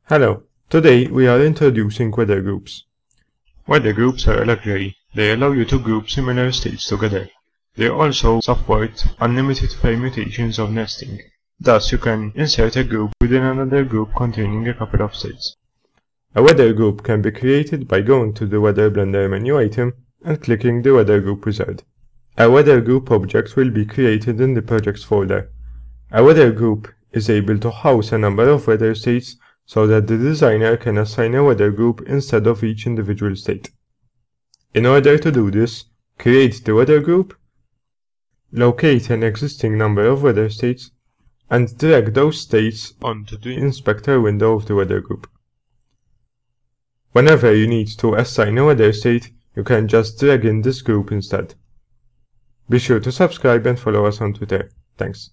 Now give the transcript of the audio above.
Hello, today we are introducing weather groups. Weather groups are a luxury. They allow you to group similar states together. They also support unlimited permutations of nesting. Thus you can insert a group within another group containing a couple of states. A weather group can be created by going to the Weather Blender menu item and clicking the Weather Group wizard. A weather group object will be created in the projects folder. A weather group is able to house a number of weather states so that the designer can assign a weather group instead of each individual state. In order to do this, create the weather group, locate an existing number of weather states, and drag those states onto the inspector window of the weather group. Whenever you need to assign a weather state, you can just drag in this group instead. Be sure to subscribe and follow us on Twitter. Thanks.